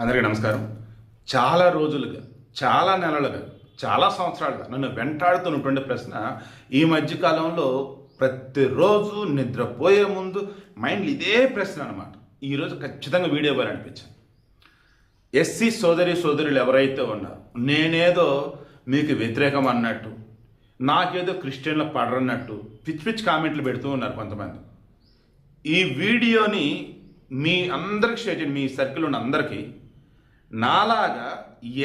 అందరికీ నమస్కారం. చాలా రోజులుగా, చాలా నెలలుగా, చాలా సంవత్సరాలుగా నన్ను వెంటాడుతున్నటువంటి ప్రశ్న ఈ మధ్యకాలంలో ప్రతిరోజు నిద్రపోయే ముందు మైండ్లో ఇదే ప్రశ్న అనమాట. ఈరోజు ఖచ్చితంగా వీడియో అనిపించాను. ఎస్సీ సోదరులు ఎవరైతే ఉన్నారో నేనేదో మీకు వ్యతిరేకం అన్నట్టు, నాకేదో క్రిస్టియన్ల పడరన్నట్టు పిచ్చి పిచ్చి కామెంట్లు పెడుతూ ఉన్నారు కొంతమంది. ఈ వీడియోని మీ అందరికి షేర్ చేయండి, మీ సర్కిల్ ఉన్న అందరికీ. నాలాగా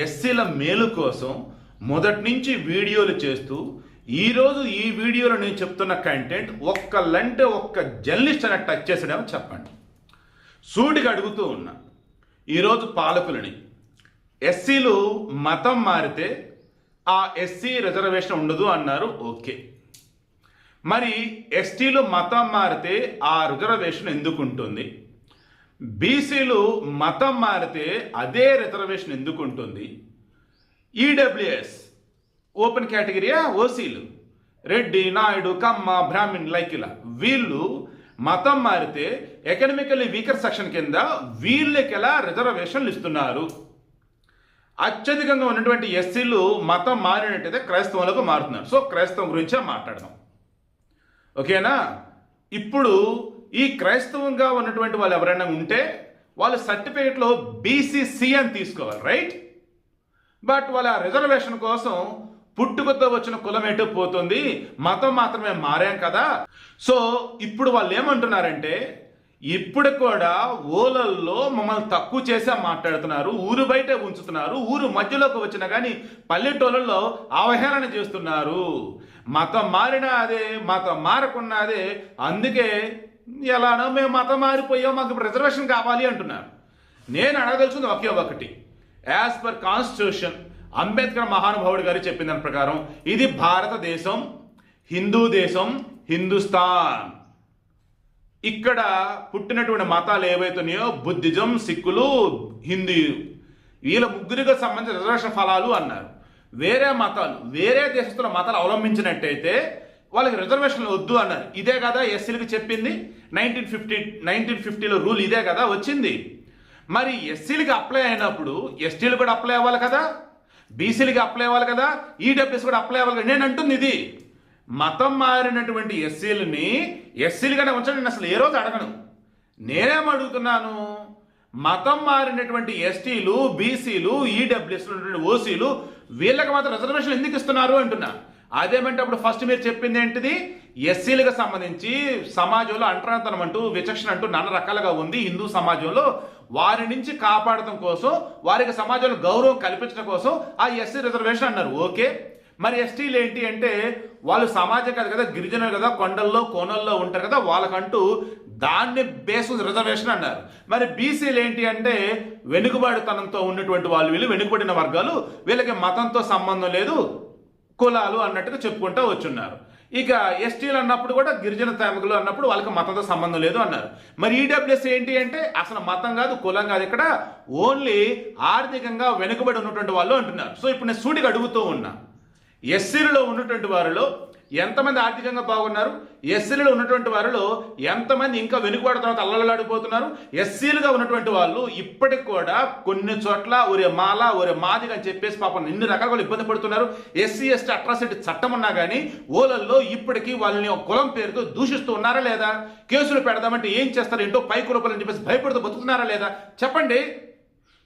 ఎస్సీల మేలు కోసం మొదటి నుంచి వీడియోలు చేస్తూ ఈరోజు ఈ వీడియోలో నేను చెప్తున్న కంటెంట్ ఒక్క జర్నలిస్ట్ అని టచ్ చేసాడేమో చెప్పండి. సూటిగా అడుగుతూ ఉన్నా. ఈరోజు పాలకులని ఎస్సీలు మతం మారితే ఆ ఎస్సీ రిజర్వేషన్ ఉండదు అన్నారు. ఓకే, మరి ఎస్టీలు మతం మారితే ఆ రిజర్వేషన్ ఎందుకు ఉంటుంది? బీసీలు మతం మారితే అదే రిజర్వేషన్ ఎందుకు ఉంటుంది? ఈడబ్ల్యూఎస్ ఓపెన్ కేటగిరీయా? ఓసీలు రెడ్డి, నాయుడు, కమ్మ, బ్రాహ్మణ్ లైక్ ఇలా వీళ్ళు మతం మారితే ఎకనామికల్లీ వీకర్ సెక్షన్ కింద వీళ్ళకి ఎలా రిజర్వేషన్లు ఇస్తున్నారు? అత్యధికంగా ఉన్నటువంటి ఎస్సీలు మతం మారినట్టయితే క్రైస్తవులకు మారుతున్నారు. సో క్రైస్తవం గురించే మాట్లాడదాం, ఓకేనా? ఇప్పుడు ఈ క్రైస్తవంగా ఉన్నటువంటి వాళ్ళు ఎవరైనా ఉంటే వాళ్ళు సర్టిఫికేట్లో బీసీసీ అని తీసుకోవాలి, రైట్? బట్ వాళ్ళ రిజర్వేషన్ కోసం పుట్టుకతో వచ్చిన కులం ఎటు పోతుంది, మతం మాత్రమే మారాం కదా. సో ఇప్పుడు వాళ్ళు ఏమంటున్నారంటే ఇప్పుడు కూడా ఓలల్లో మమ్మల్ని తక్కువ చేసే మాట్లాడుతున్నారు, ఊరు బయట ఉంచుతున్నారు, ఊరు మధ్యలోకి వచ్చినా కానీ పల్లెటూళ్ళల్లో అవహేళన చేస్తున్నారు. మతం మారినా అదే, మతం మారకున్నా అదే, అందుకే ఎలానో మేము మతం మారిపోయాం, మాకు రిజర్వేషన్ కావాలి అంటున్నారు. నేను అడగదలుచుకుంది ఒకే ఒకటి. యాజ్ పర్ కాన్స్టిట్యూషన్ అంబేద్కర్ మహానుభావుడు గారు చెప్పిన దాని ప్రకారం ఇది భారతదేశం, హిందూ దేశం, హిందుస్థాన్. ఇక్కడ పుట్టినటువంటి మతాలు ఏవైతున్నాయో బుద్ధిజం, సిక్కులు, హిందూ, వీళ్ళ ముగ్గురికి సంబంధించిన రిజర్వేషన్ ఫలాలు అన్నారు. వేరే మతాలు, వేరే దేశస్తుల మతాలు అవలంబించినట్టయితే వాళ్ళకి రిజర్వేషన్లు వద్దు అన్నారు. ఇదే కదా ఎస్సీలకు చెప్పింది. 1950లో రూల్ ఇదే కదా వచ్చింది. మరి ఎస్సీలకి అప్లై అయినప్పుడు ఎస్టీలు కూడా అప్లై అవ్వాలి కదా, బీసీలకి అప్లై అవ్వాలి కదా, ఈడబ్ల్యూఎస్ కూడా అప్లై అవ్వాలి కదా. నేను అంటుంది ఇది. మతం మారినటువంటి ఎస్సీలుగానే ఉంచండి, నేను అసలు ఏ రోజు అడగను. నేనేం అడుగుతున్నాను, మతం మారినటువంటి ఎస్టీలు, బీసీలు, ఈడబ్ల్యూఎస్ ఉన్నటువంటి ఓసీలు వీళ్ళకి మాత్రం రిజర్వేషన్ ఎందుకు ఇస్తున్నారు అంటున్నా. అదేమంటే అప్పుడు ఫస్ట్ మీరు చెప్పింది ఏంటిది? ఎస్సీలకు సంబంధించి సమాజంలో అంటరానితనం అంటూ, విచక్షణ అంటూ నానా రకాలుగా ఉంది హిందూ సమాజంలో. వారి నుంచి కాపాడటం కోసం, వారికి సమాజంలో గౌరవం కల్పించడం కోసం ఆ ఎస్సీ రిజర్వేషన్ అన్నారు. ఓకే, మరి ఎస్టీలు ఏంటి అంటే వాళ్ళు సమాజం కాదు కదా, గిరిజనులు కదా, కొండల్లో కోనల్లో ఉంటారు కదా, వాళ్ళకంటూ దాన్ని బేస్ రిజర్వేషన్ అన్నారు. మరి బీసీలు ఏంటి అంటే వెనుకబడితనంతో ఉన్నటువంటి వాళ్ళు, వీళ్ళు వెనుకబడిన వర్గాలు, వీళ్ళకి మతంతో సంబంధం లేదు, కులాలు అన్నట్టుగా చెప్పుకుంటూ వచ్చున్నారు. ఇక ఎస్టీలు అన్నప్పుడు కూడా గిరిజన తెగలు అన్నప్పుడు వాళ్ళకి మతంతో సంబంధం లేదు అన్నారు. మరి ఈడబ్ల్యూఎస్ ఏంటి అంటే అసలు మతం కాదు, కులం కాదు, ఇక్కడ ఓన్లీ ఆర్థికంగా వెనుకబడి ఉన్నటువంటి వాళ్ళు అంటున్నారు. సో ఇప్పుడు నేను సూటిగా అడుగుతూ ఉన్నా, ఎస్సీలలో ఉన్నటువంటి వారిలో ఎంతమంది ఆర్థికంగా బాగున్నారు? ఎస్సీలలో ఉన్నటువంటి వారిలో ఎంతమంది ఇంకా వెనుకబడిన తర్వాత అల్లలాడిపోతున్నారు? ఎస్సీలుగా ఉన్నటువంటి వాళ్ళు ఇప్పటికి కూడా కొన్ని చోట్ల ఒరే మాల, ఒరే మాదిగా అని చెప్పేసి పాపం ఎన్ని రకాలుగా ఇబ్బంది పడుతున్నారు. ఎస్సీ ఎస్టీ అట్రాసిటీ చట్టం ఉన్నా కానీ ఓలల్లో ఇప్పటికీ వాళ్ళని కులం పేరుతో దూషిస్తూ ఉన్నారా లేదా? కేసులు పెడదామంటే ఏం చేస్తారు, ఏంటో పై కులపలని చెప్పేసి భయపడుతూ బతుకుతున్నారా లేదా చెప్పండి.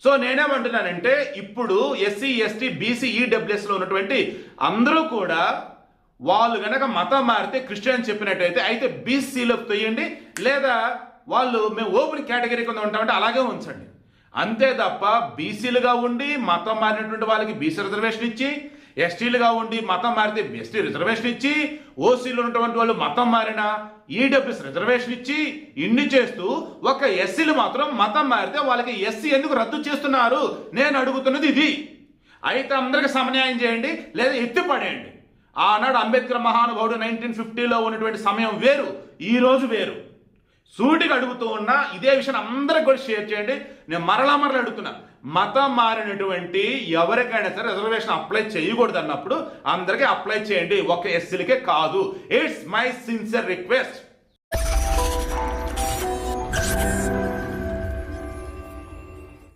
సో నేనేమంటున్నానంటే ఇప్పుడు ఎస్సీ ఎస్టీ బీసీ ఈడబ్ల్యూఎస్లో ఉన్నటువంటి అందరూ కూడా వాళ్ళు కనుక మతం మారితే క్రిస్టియన్ చెప్పినట్టయితే అయితే బీసీలోకి తొయ్యండి, లేదా వాళ్ళు మేము ఓపెన్ కేటగిరీ కింద ఉంటామంటే అలాగే ఉంచండి. అంతే తప్ప బీసీలుగా ఉండి మతం మారినటువంటి వాళ్ళకి బీసీ రిజర్వేషన్ ఇచ్చి, ఎస్టీలుగా ఉండి మతం మారితే ఎస్టీ రిజర్వేషన్ ఇచ్చి, ఓసీలో ఉన్నటువంటి వాళ్ళు మతం మారిన ఈడబ్ల్యూఎస్ రిజర్వేషన్ ఇచ్చి, ఇన్ని చేస్తూ ఒక ఎస్సీలు మాత్రం మతం మారితే వాళ్ళకి ఎస్సీ ఎందుకు రద్దు చేస్తున్నారు? నేను అడుగుతున్నది ఇది. అయితే అందరికి సమన్యాయం చేయండి, లేదా ఎత్తిపడేయండి. ఆనాడు అంబేద్కర్ మహానుభావుడు 1950లో ఉన్నటువంటి సమయం వేరు, ఈ రోజు వేరు. సూటిగా అడుగుతూ ఉన్నా, ఇదే విషయాన్ని అందరికి కూడా షేర్ చేయండి. నేను మరలా అడుగుతున్నా, మతం మారినటువంటి ఎవరికైనా సరే రిజర్వేషన్ అప్లై చేయకూడదు అన్నప్పుడు అందరికీ అప్లై చేయండి, ఒక ఎస్సీలకే కాదు. It's my sincere request.